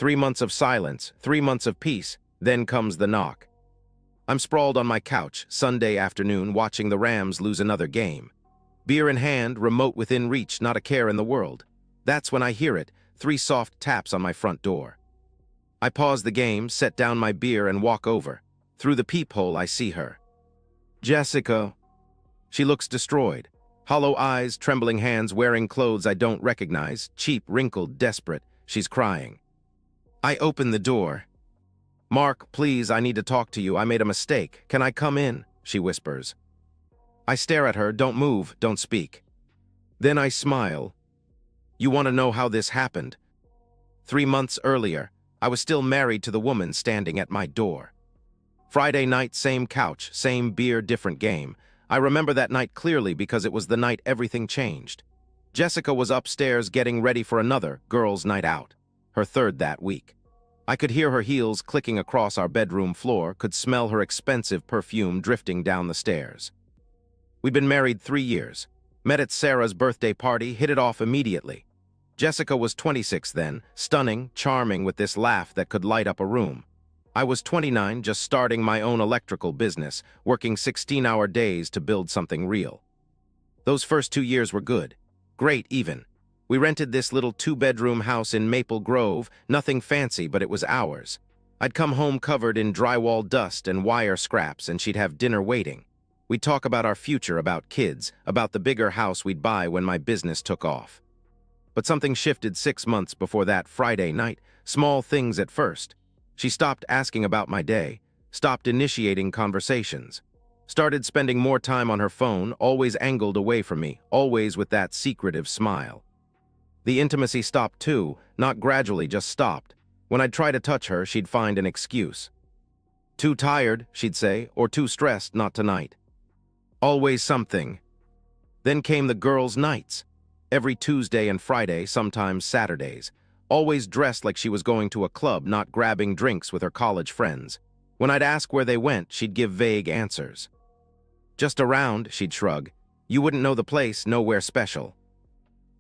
3 months of silence, 3 months of peace, then comes the knock. I'm sprawled on my couch, Sunday afternoon, watching the Rams lose another game. Beer in hand, remote within reach, not a care in the world. That's when I hear it, 3 soft taps on my front door. I pause the game, set down my beer, and walk over. Through the peephole, I see her. Jessica. She looks destroyed. Hollow eyes, trembling hands, wearing clothes I don't recognize, cheap, wrinkled, desperate. She's crying. I open the door. "Mark, please, I need to talk to you. I made a mistake. Can I come in?" she whispers. I stare at her, don't move, don't speak. Then I smile. "You want to know how this happened?" 3 months earlier, I was still married to the woman standing at my door. Friday night, same couch, same beer, different game. I remember that night clearly because it was the night everything changed. Jessica was upstairs getting ready for another girls' night out, her third that week. I could hear her heels clicking across our bedroom floor, could smell her expensive perfume drifting down the stairs. We'd been married 3 years, met at Sarah's birthday party, hit it off immediately. Jessica was 26 then, stunning, charming, with this laugh that could light up a room. I was 29, just starting my own electrical business, working 16-hour days to build something real. Those first 2 years were good. Great, even. We rented this little 2-bedroom house in Maple Grove, nothing fancy, but it was ours. I'd come home covered in drywall dust and wire scraps, and she'd have dinner waiting. We'd talk about our future, about kids, about the bigger house we'd buy when my business took off. But something shifted 6 months before that Friday night, small things at first. She stopped asking about my day, stopped initiating conversations, started spending more time on her phone, always angled away from me, always with that secretive smile. The intimacy stopped too, not gradually, just stopped. When I'd try to touch her, she'd find an excuse. "Too tired," she'd say, or "too stressed, not tonight." Always something. Then came the girls' nights. Every Tuesday and Friday, sometimes Saturdays. Always dressed like she was going to a club, not grabbing drinks with her college friends. When I'd ask where they went, she'd give vague answers. "Just around," she'd shrug. "You wouldn't know the place, nowhere special."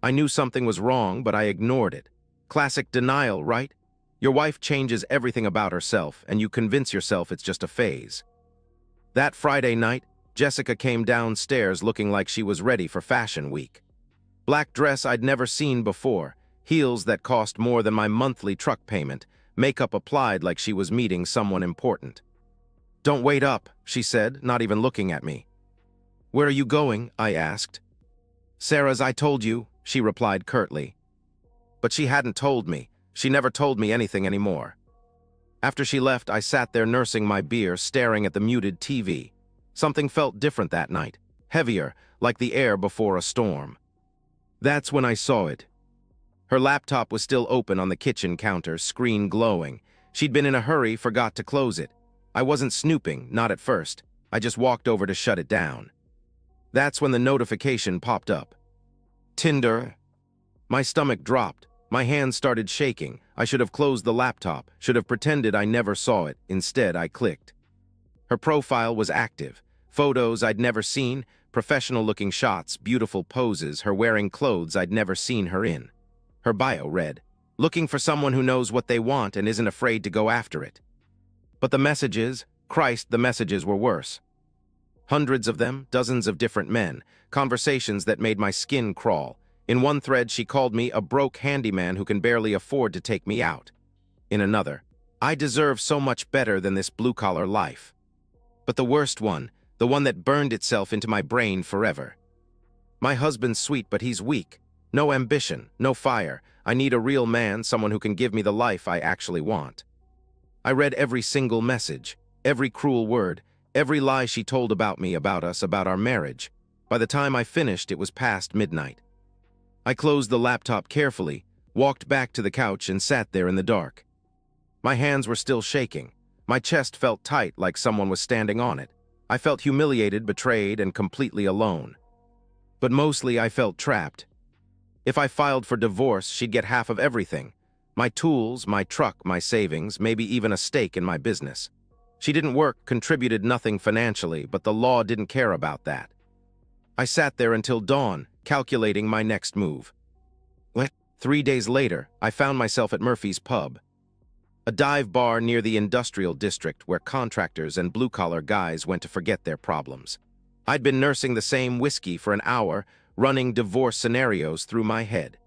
I knew something was wrong, but I ignored it. Classic denial, right? Your wife changes everything about herself, and you convince yourself it's just a phase. That Friday night, Jessica came downstairs looking like she was ready for Fashion Week. Black dress I'd never seen before, heels that cost more than my monthly truck payment, makeup applied like she was meeting someone important. "Don't wait up," she said, not even looking at me. "Where are you going?" I asked. "Sarah's, I told you," she replied curtly. But she hadn't told me. She never told me anything anymore. After she left, I sat there nursing my beer, staring at the muted TV. Something felt different that night, heavier, like the air before a storm. That's when I saw it. Her laptop was still open on the kitchen counter, screen glowing. She'd been in a hurry, forgot to close it. I wasn't snooping, not at first. I just walked over to shut it down. That's when the notification popped up. Tinder. My stomach dropped. My hands started shaking. I should have closed the laptop, should have pretended I never saw it. Instead, I clicked. Her profile was active. Photos I'd never seen, professional-looking shots, beautiful poses, her wearing clothes I'd never seen her in. Her bio read, "Looking for someone who knows what they want and isn't afraid to go after it." But the messages, Christ, the messages were worse. Hundreds of them, dozens of different men, conversations that made my skin crawl. In one thread, she called me a broke handyman who can barely afford to take me out. In another, "I deserve so much better than this blue-collar life." But the worst one, the one that burned itself into my brain forever. "My husband's sweet, but he's weak. No ambition, no fire. I need a real man, someone who can give me the life I actually want." I read every single message, every cruel word, every lie she told about me, about us, about our marriage. By the time I finished, it was past midnight. I closed the laptop carefully, walked back to the couch, and sat there in the dark. My hands were still shaking. My chest felt tight, like someone was standing on it. I felt humiliated, betrayed, and completely alone. But mostly I felt trapped. If I filed for divorce, she'd get half of everything. My tools, my truck, my savings, maybe even a stake in my business. She didn't work, contributed nothing financially, but the law didn't care about that. I sat there until dawn, calculating my next move. 3 days later, I found myself at Murphy's pub. a dive bar near the industrial district where contractors and blue-collar guys went to forget their problems. I'd been nursing the same whiskey for an hour, running divorce scenarios through my head.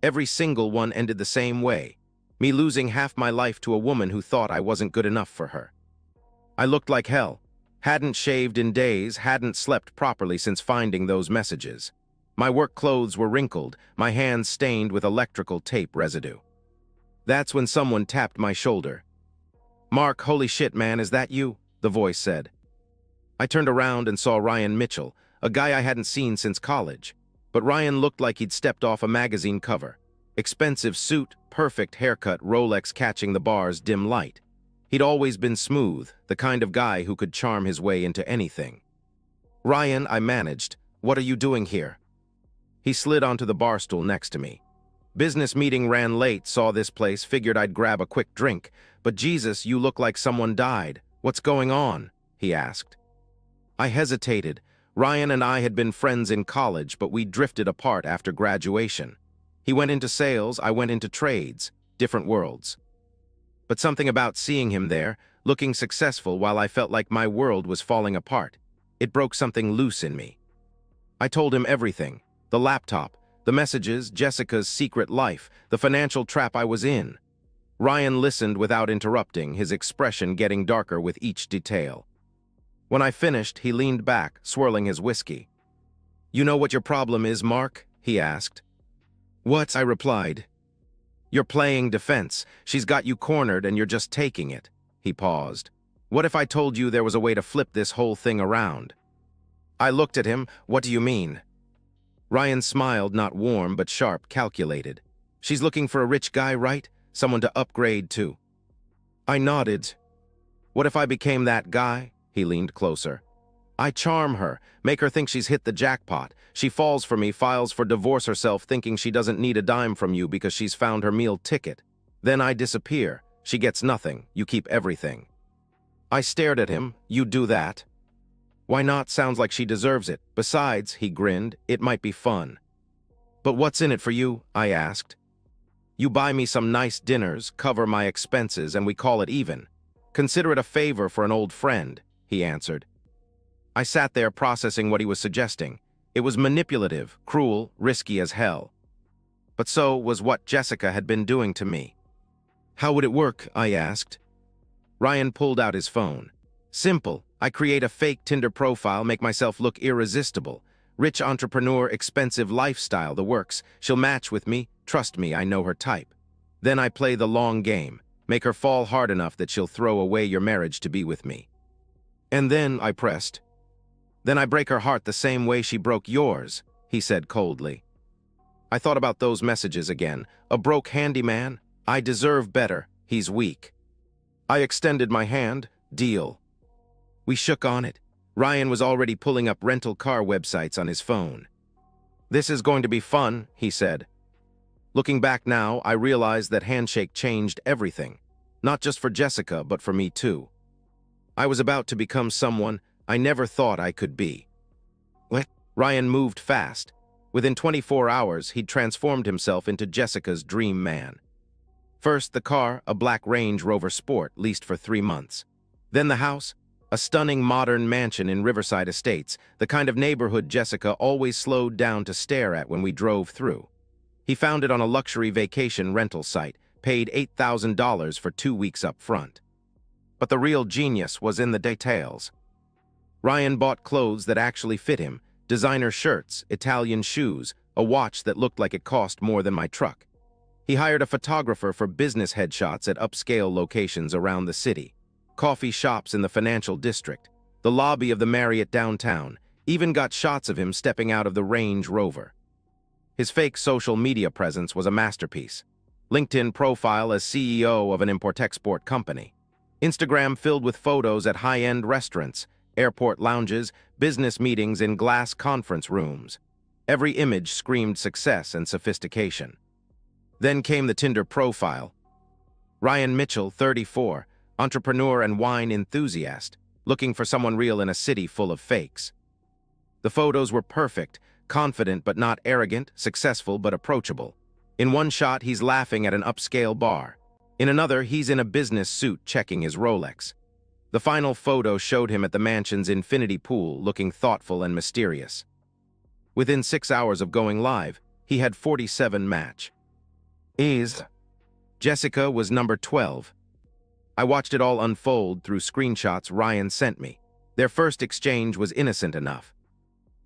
Every single one ended the same way, me losing half my life to a woman who thought I wasn't good enough for her. I looked like hell, hadn't shaved in days, hadn't slept properly since finding those messages. My work clothes were wrinkled, my hands stained with electrical tape residue. That's when someone tapped my shoulder. "Mark, holy shit, man, is that you?" the voice said. I turned around and saw Ryan Mitchell, a guy I hadn't seen since college. But Ryan looked like he'd stepped off a magazine cover. Expensive suit, perfect haircut, Rolex catching the bar's dim light. He'd always been smooth, the kind of guy who could charm his way into anything. "Ryan," I managed, "what are you doing here?" He slid onto the bar stool next to me. "Business meeting ran late, saw this place, figured I'd grab a quick drink. But Jesus, you look like someone died. What's going on?" he asked. I hesitated. Ryan and I had been friends in college, but we drifted apart after graduation. He went into sales, I went into trades, different worlds. But something about seeing him there, looking successful while I felt like my world was falling apart, it broke something loose in me. I told him everything, the laptop, the messages, Jessica's secret life, the financial trap I was in. Ryan listened without interrupting, his expression getting darker with each detail. When I finished, he leaned back, swirling his whiskey. "You know what your problem is, Mark?" he asked. "What?" I replied. "You're playing defense. She's got you cornered and you're just taking it." He paused. "What if I told you there was a way to flip this whole thing around?" I looked at him. "What do you mean?" Ryan smiled, not warm but sharp, calculated. "She's looking for a rich guy, right? Someone to upgrade to." I nodded. "What if I became that guy?" He leaned closer. "I charm her, make her think she's hit the jackpot. She falls for me, files for divorce herself thinking she doesn't need a dime from you because she's found her meal ticket. Then I disappear. She gets nothing. You keep everything." I stared at him. "You do that?" "Why not? Sounds like she deserves it. Besides," he grinned, "it might be fun." "But what's in it for you?" I asked. "You buy me some nice dinners, cover my expenses, and we call it even. Consider it a favor for an old friend," he answered. I sat there processing what he was suggesting. It was manipulative, cruel, risky as hell. But so was what Jessica had been doing to me. "How would it work?" I asked. Ryan pulled out his phone. "Simple. I create a fake Tinder profile, make myself look irresistible. Rich entrepreneur, expensive lifestyle, the works. She'll match with me. Trust me, I know her type. Then I play the long game. Make her fall hard enough that she'll throw away your marriage to be with me. And then," I pressed. "Then I break her heart the same way she broke yours," he said coldly. I thought about those messages again. A broke handyman? I deserve better. He's weak. I extended my hand. Deal. We shook on it. Ryan was already pulling up rental car websites on his phone. "This is going to be fun," he said. Looking back now, I realized that handshake changed everything. Not just for Jessica, but for me too. I was about to become someone I never thought I could be. What? Ryan moved fast. Within 24 hours, he'd transformed himself into Jessica's dream man. First, the car, a black Range Rover Sport, leased for 3 months. Then the house, a stunning modern mansion in Riverside Estates, the kind of neighborhood Jessica always slowed down to stare at when we drove through. He found it on a luxury vacation rental site, paid $8,000 for 2 weeks up front. But the real genius was in the details. Ryan bought clothes that actually fit him, designer shirts, Italian shoes, a watch that looked like it cost more than my truck. He hired a photographer for business headshots at upscale locations around the city, coffee shops in the financial district, the lobby of the Marriott downtown, even got shots of him stepping out of the Range Rover. His fake social media presence was a masterpiece. LinkedIn profile as CEO of an import-export company. Instagram filled with photos at high-end restaurants, airport lounges, business meetings in glass conference rooms. Every image screamed success and sophistication. Then came the Tinder profile. Ryan Mitchell, 34, entrepreneur and wine enthusiast, looking for someone real in a city full of fakes. The photos were perfect, confident but not arrogant, successful but approachable. In one shot, he's laughing at an upscale bar. In another, he's in a business suit checking his Rolex. The final photo showed him at the mansion's infinity pool, looking thoughtful and mysterious. Within 6 hours of going live, he had 47 match. Jessica was number 12. I watched it all unfold through screenshots Ryan sent me. Their first exchange was innocent enough.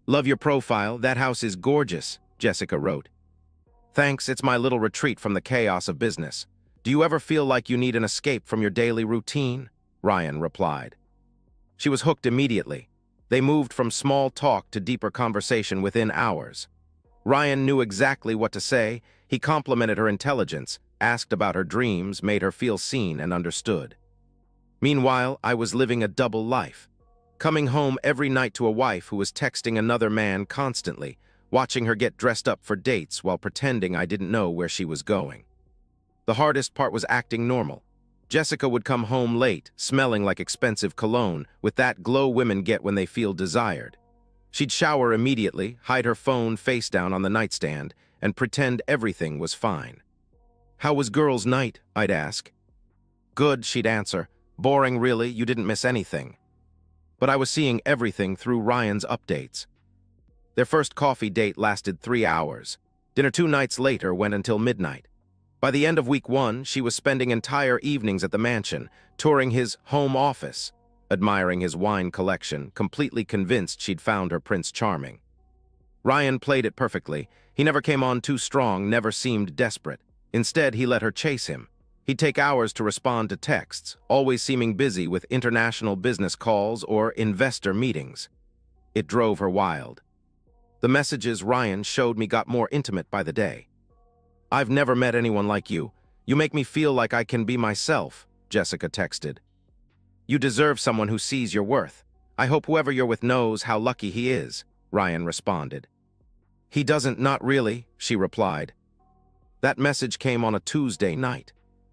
"Love your profile, that house is gorgeous," Jessica wrote. "Thanks, it's my little retreat from the chaos of business. Do you ever feel like you need an escape from your daily routine?" Ryan replied. She was hooked immediately. They moved from small talk to deeper conversation within hours. Ryan knew exactly what to say. He complimented her intelligence, asked about her dreams, made her feel seen and understood. Meanwhile, I was living a double life. Coming home every night to a wife who was texting another man constantly, watching her get dressed up for dates while pretending I didn't know where she was going. The hardest part was acting normal. Jessica would come home late, smelling like expensive cologne, with that glow women get when they feel desired. She'd shower immediately, hide her phone face down on the nightstand, and pretend everything was fine. "How was girls' night?" I'd ask. "Good," she'd answer. "Boring, really, you didn't miss anything." But I was seeing everything through Ryan's updates. Their first coffee date lasted 3 hours. Dinner 2 nights later went until midnight. By the end of week 1, she was spending entire evenings at the mansion, touring his home office, admiring his wine collection, completely convinced she'd found her Prince Charming. Ryan played it perfectly. He never came on too strong, never seemed desperate. Instead, he let her chase him. He'd take hours to respond to texts, always seeming busy with international business calls or investor meetings. It drove her wild. The messages Ryan showed me got more intimate by the day. "I've never met anyone like you. You make me feel like I can be myself," Jessica texted. "You deserve someone who sees your worth. I hope whoever you're with knows how lucky he is," Ryan responded. "He doesn't, not really," she replied. That message came on a Tuesday night.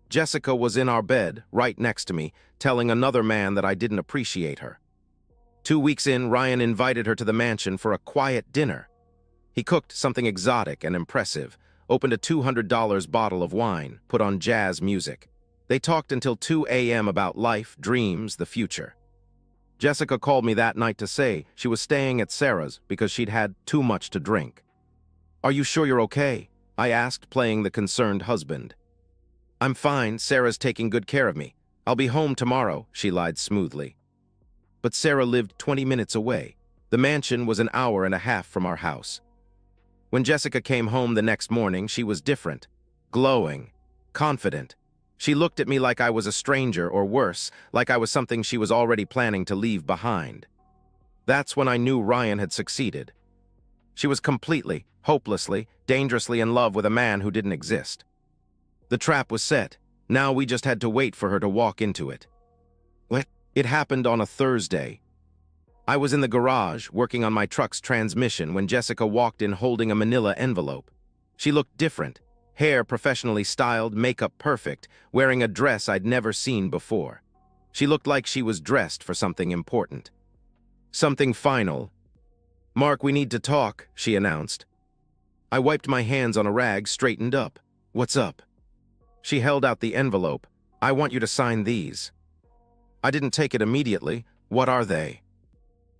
Jessica was in our bed, right next to me, telling another man that I didn't appreciate her. 2 weeks in, Ryan invited her to the mansion for a quiet dinner. He cooked something exotic and impressive, opened a $200 bottle of wine, put on jazz music. They talked until 2 a.m. about life, dreams, the future. Jessica called me that night to say she was staying at Sarah's because she'd had too much to drink. "Are you sure you're okay?" I asked, playing the concerned husband. "I'm fine, Sarah's taking good care of me. I'll be home tomorrow," she lied smoothly. But Sarah lived 20 minutes away. The mansion was an hour and a half from our house. When Jessica came home the next morning, she was different, glowing, confident. She looked at me like I was a stranger, or worse, like I was something she was already planning to leave behind. That's when I knew Ryan had succeeded. She was completely, hopelessly, dangerously in love with a man who didn't exist. The trap was set. Now we just had to wait for her to walk into it. It happened on a Thursday. I was in the garage, working on my truck's transmission, when Jessica walked in holding a manila envelope. She looked different. Hair professionally styled, makeup perfect, wearing a dress I'd never seen before. She looked like she was dressed for something important. Something final. "Mark, we need to talk," she announced. I wiped my hands on a rag, straightened up. "What's up?" She held out the envelope. "I want you to sign these." I didn't take it immediately. "What are they?"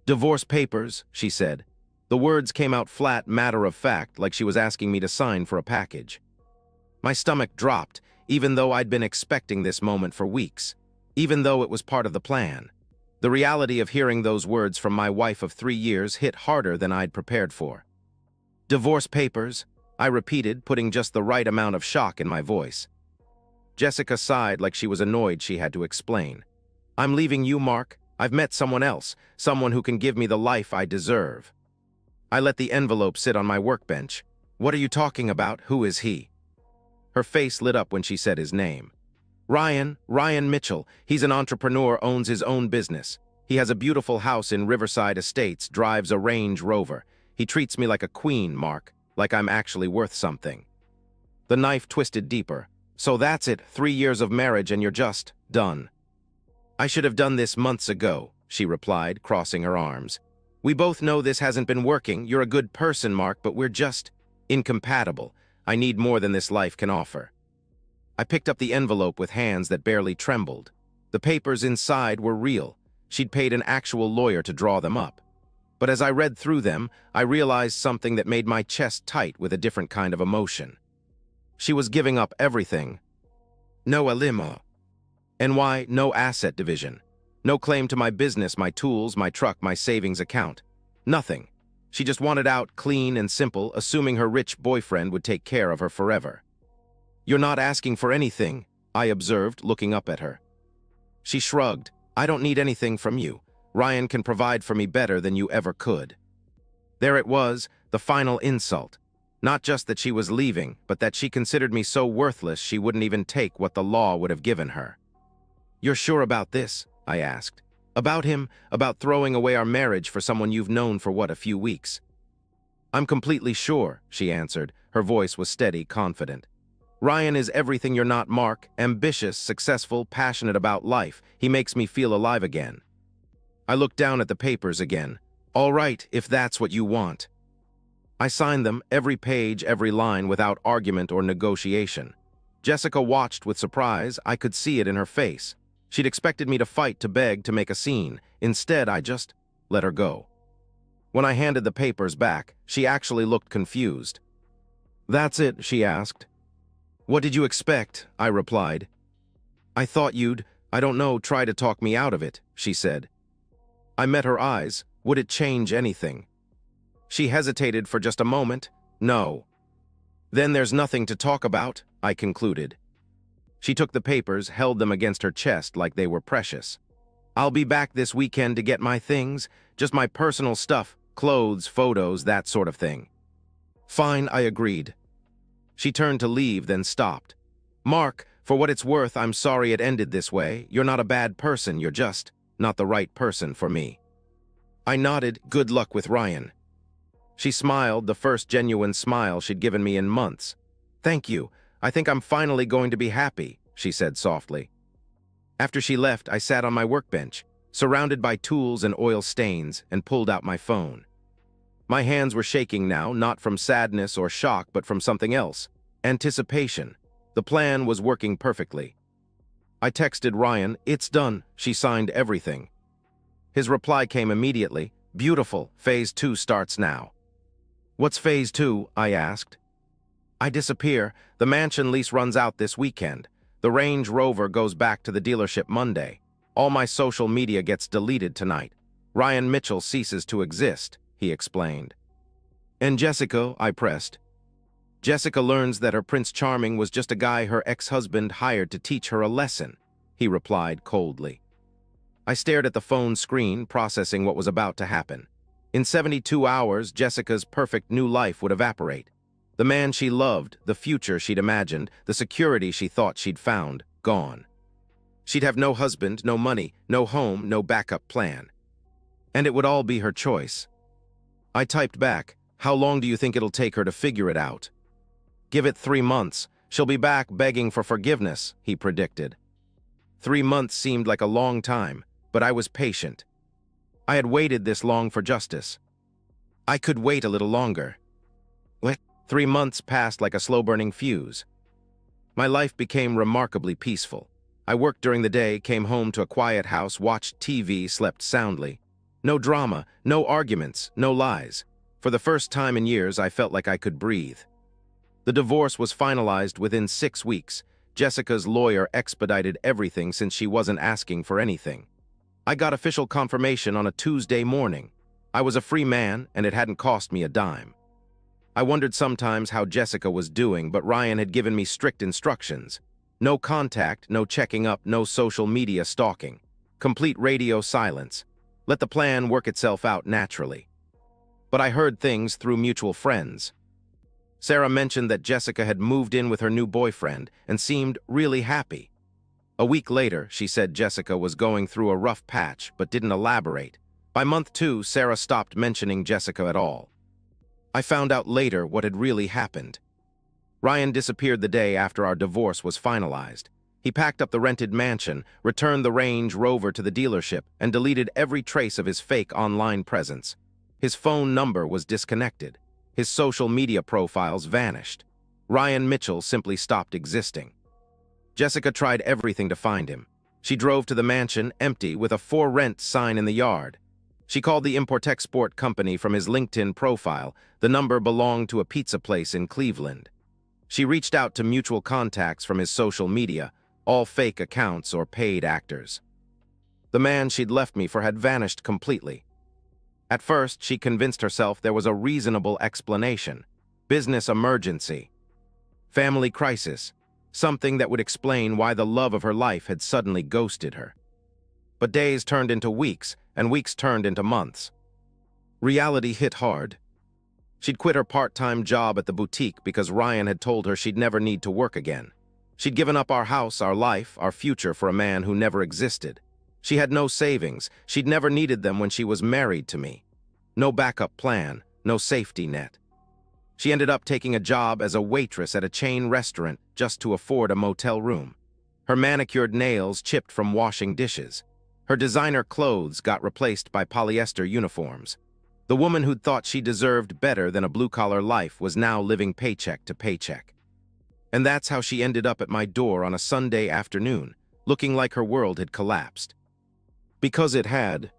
"Divorce papers," she said. The words came out flat, matter-of-fact, like she was asking me to sign for a package. My stomach dropped, even though I'd been expecting this moment for weeks, even though it was part of the plan. The reality of hearing those words from my wife of 3 years hit harder than I'd prepared for. "Divorce papers," I repeated, putting just the right amount of shock in my voice. Jessica sighed like she was annoyed she had to explain. "I'm leaving you, Mark. I've met someone else, someone who can give me the life I deserve." I let the envelope sit on my workbench. "What are you talking about? Who is he?" Her face lit up when she said his name. Ryan Mitchell. He's an entrepreneur, owns his own business. He has a beautiful house in Riverside Estates, drives a Range Rover. He treats me like a queen, Mark, like I'm actually worth something." The knife twisted deeper. "So that's it, 3 years of marriage and you're just done." "I should have done this months ago," she replied, crossing her arms. "We both know this hasn't been working. You're a good person, Mark, but we're just incompatible. I need more than this life can offer." I picked up the envelope with hands that barely trembled. The papers inside were real. She'd paid an actual lawyer to draw them up. But as I read through them, I realized something that made my chest tight with a different kind of emotion. She was giving up everything. No limo. And why? No asset division. No claim to my business, my tools, my truck, my savings account. Nothing. She just wanted out clean and simple, assuming her rich boyfriend would take care of her forever. "You're not asking for anything," I observed, looking up at her. She shrugged. "I don't need anything from you. Ryan can provide for me better than you ever could." There it was, the final insult. Not just that she was leaving, but that she considered me so worthless she wouldn't even take what the law would have given her. "You're sure about this?" I asked. "About him, about throwing away our marriage for someone you've known for what, a few weeks?" "I'm completely sure," she answered. Her voice was steady, confident. "Ryan is everything you're not, Mark. Ambitious, successful, passionate about life. He makes me feel alive again." I looked down at the papers again. "All right, if that's what you want." I signed them, every page, every line, without argument or negotiation. Jessica watched with surprise. I could see it in her face. She'd expected me to fight, to beg, to make a scene. Instead, I just let her go. When I handed the papers back, she actually looked confused. "That's it?" she asked. "What did you expect?" I replied. "I thought you'd, I don't know, try to talk me out of it," she said. I met her eyes. Would it change anything? She hesitated for just a moment. "No." "Then there's nothing to talk about," I concluded. She took the papers, held them against her chest like they were precious. "I'll be back this weekend to get my things, just my personal stuff, clothes, photos, that sort of thing." "Fine," I agreed. She turned to leave, then stopped. "Mark, for what it's worth, I'm sorry it ended this way. You're not a bad person, you're just not the right person for me." I nodded. "Good luck with Ryan." She smiled, the first genuine smile she'd given me in months. "Thank you. I think I'm finally going to be happy," she said softly. After she left, I sat on my workbench, surrounded by tools and oil stains, and pulled out my phone. My hands were shaking now, not from sadness or shock, but from something else. Anticipation. The plan was working perfectly. I texted Ryan. "It's done." She signed everything. His reply came immediately. "Beautiful. Phase 2 starts now." "What's Phase 2? I asked. "I disappear. The mansion lease runs out this weekend. The Range Rover goes back to the dealership Monday. All my social media gets deleted tonight. Ryan Mitchell ceases to exist," he explained. "And Jessica?" I pressed. "Jessica learns that her Prince Charming was just a guy her ex-husband hired to teach her a lesson," he replied coldly. I stared at the phone screen, processing what was about to happen. In 72 hours, Jessica's perfect new life would evaporate. The man she loved, the future she'd imagined, the security she thought she'd found, gone. She'd have no husband, no money, no home, no backup plan. And it would all be her choice. I typed back, "How long do you think it'll take her to figure it out?" "Give it 3 months. She'll be back begging for forgiveness," he predicted. 3 months seemed like a long time, but I was patient. I had waited this long for justice. I could wait a little longer. 3 months passed like a slow-burning fuse. My life became remarkably peaceful. I worked during the day, came home to a quiet house, watched TV, slept soundly. No drama, no arguments, no lies. For the first time in years, I felt like I could breathe. The divorce was finalized within 6 weeks. Jessica's lawyer expedited everything since she wasn't asking for anything. I got official confirmation on a Tuesday morning. I was a free man, and it hadn't cost me a dime. I wondered sometimes how Jessica was doing, but Ryan had given me strict instructions. No contact, no checking up, no social media stalking. Complete radio silence. Let the plan work itself out naturally. But I heard things through mutual friends. Sarah mentioned that Jessica had moved in with her new boyfriend and seemed really happy. A week later, she said Jessica was going through a rough patch, but didn't elaborate. By month 2, Sarah stopped mentioning Jessica at all. I found out later what had really happened. Ryan disappeared the day after our divorce was finalized. He packed up the rented mansion, returned the Range Rover to the dealership, and deleted every trace of his fake online presence. His phone number was disconnected. His social media profiles vanished. Ryan Mitchell simply stopped existing. Jessica tried everything to find him. She drove to the mansion, empty, with a "for rent" sign in the yard. She called the import-export company from his LinkedIn profile. The number belonged to a pizza place in Cleveland. She reached out to mutual contacts from his social media, all fake accounts or paid actors. The man she'd left me for had vanished completely. At first, she convinced herself there was a reasonable explanation. Business emergency. Family crisis. Something that would explain why the love of her life had suddenly ghosted her. But days turned into weeks, and weeks turned into months. Reality hit hard. She'd quit her part-time job at the boutique because Ryan had told her she'd never need to work again. She'd given up our house, our life, our future for a man who never existed. She had no savings. She'd never needed them when she was married to me. No backup plan, no safety net. She ended up taking a job as a waitress at a chain restaurant just to afford a motel room. Her manicured nails chipped from washing dishes. Her designer clothes got replaced by polyester uniforms. The woman who'd thought she deserved better than a blue-collar life was now living paycheck to paycheck. And that's how she ended up at my door on a Sunday afternoon, looking like her world had collapsed. Because it had.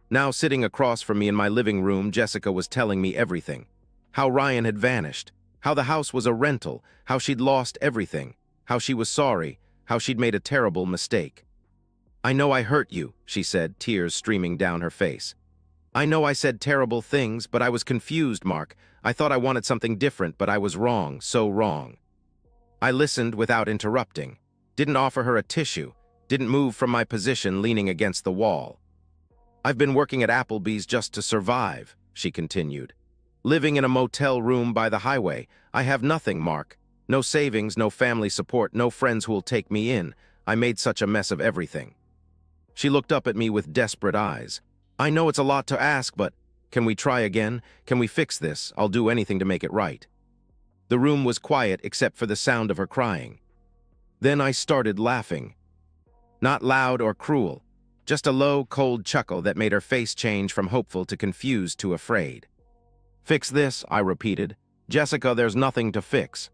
Now sitting across from me in my living room, Jessica was telling me everything. How Ryan had vanished, how the house was a rental, how she'd lost everything, how she was sorry, how she'd made a terrible mistake. "I know I hurt you," she said, tears streaming down her face. "I know I said terrible things, but I was confused, Mark. I thought I wanted something different, but I was wrong, so wrong." I listened without interrupting, didn't offer her a tissue, didn't move from my position leaning against the wall. "I've been working at Applebee's just to survive," she continued. "Living in a motel room by the highway. I have nothing, Mark. No savings, no family support, no friends who'll take me in. I made such a mess of everything." She looked up at me with desperate eyes. "I know it's a lot to ask, but can we try again? Can we fix this? I'll do anything to make it right." The room was quiet except for the sound of her crying. Then I started laughing. Not loud or cruel, just a low, cold chuckle that made her face change from hopeful to confused to afraid. "Fix this," I repeated. "Jessica, there's nothing to fix."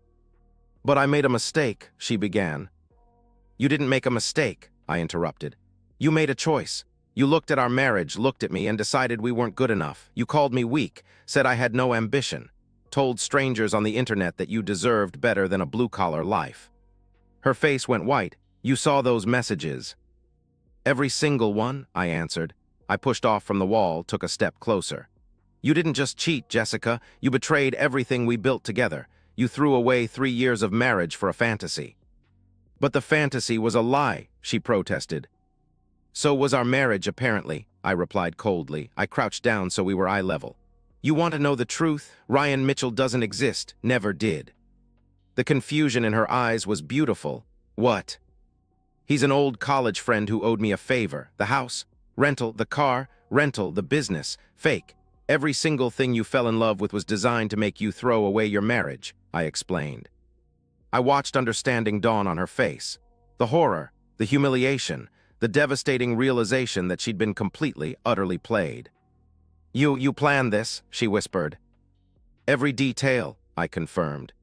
"But I made a mistake," she began. "You didn't make a mistake," I interrupted. "You made a choice. You looked at our marriage, looked at me, and decided we weren't good enough. You called me weak, said I had no ambition, told strangers on the internet that you deserved better than a blue-collar life." Her face went white. "You saw those messages." "Every single one," I answered. I pushed off from the wall, took a step closer. "You didn't just cheat, Jessica. You betrayed everything we built together. You threw away 3 years of marriage for a fantasy." "But the fantasy was a lie," she protested. "So was our marriage, apparently," I replied coldly. I crouched down so we were eye level. "You want to know the truth? Ryan Mitchell doesn't exist, never did." The confusion in her eyes was beautiful. "What?" "He's an old college friend who owed me a favor. The house, rental, the car, rental, the business, fake. Every single thing you fell in love with was designed to make you throw away your marriage," I explained. I watched understanding dawn on her face. The horror, the humiliation, the devastating realization that she'd been completely, utterly played. You planned this," she whispered. "Every detail," I confirmed.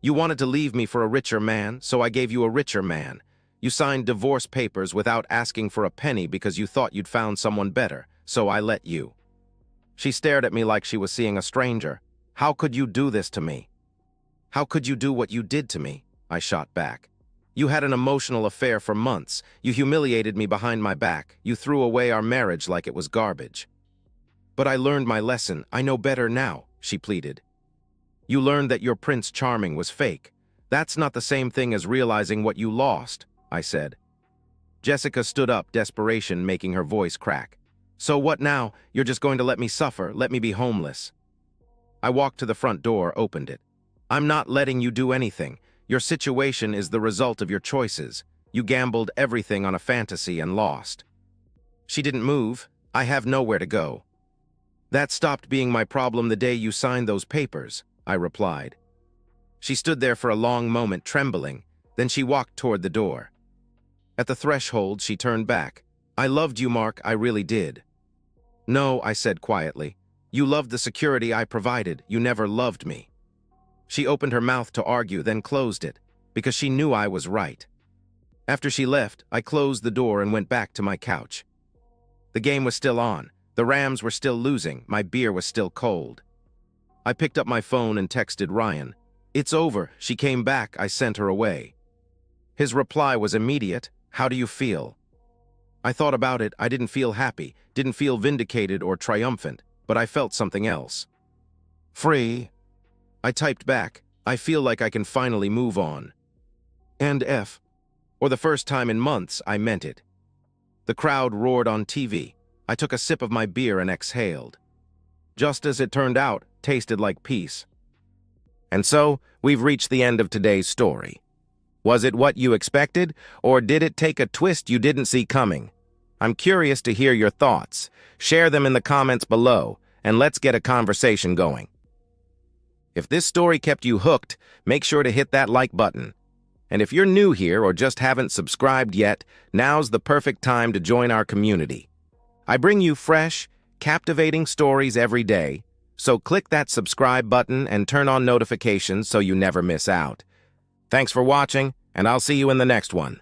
"You wanted to leave me for a richer man, so I gave you a richer man. You signed divorce papers without asking for a penny because you thought you'd found someone better, so I let you." She stared at me like she was seeing a stranger. "How could you do this to me?" "How could you do what you did to me?" I shot back. "You had an emotional affair for months. You humiliated me behind my back. You threw away our marriage like it was garbage." "But I learned my lesson. I know better now," she pleaded. "You learned that your Prince Charming was fake. That's not the same thing as realizing what you lost," I said. Jessica stood up, desperation making her voice crack. "So what now? You're just going to let me suffer, let me be homeless?" I walked to the front door, opened it. "I'm not letting you do anything. Your situation is the result of your choices. You gambled everything on a fantasy and lost." She didn't move. "I have nowhere to go." "That stopped being my problem the day you signed those papers," I replied. She stood there for a long moment, trembling. Then she walked toward the door. At the threshold, she turned back. "I loved you, Mark, I really did." "No," I said quietly. "You loved the security I provided. You never loved me." She opened her mouth to argue, then closed it, because she knew I was right. After she left, I closed the door and went back to my couch. The game was still on. The Rams were still losing. My beer was still cold. I picked up my phone and texted Ryan. "It's over. She came back. I sent her away." His reply was immediate. "How do you feel?" I thought about it. I didn't feel happy, didn't feel vindicated or triumphant, but I felt something else. Free. I typed back. I feel like I can finally move on. And F. Or the first time in months, I meant it. The crowd roared on TV. I took a sip of my beer and exhaled. Just as it turned out, tasted like peace. And so, we've reached the end of today's story. Was it what you expected, or did it take a twist you didn't see coming? I'm curious to hear your thoughts. Share them in the comments below, and let's get a conversation going. If this story kept you hooked, make sure to hit that like button. And if you're new here or just haven't subscribed yet, now's the perfect time to join our community. I bring you fresh, captivating stories every day, so click that subscribe button and turn on notifications so you never miss out. Thanks for watching, and I'll see you in the next one.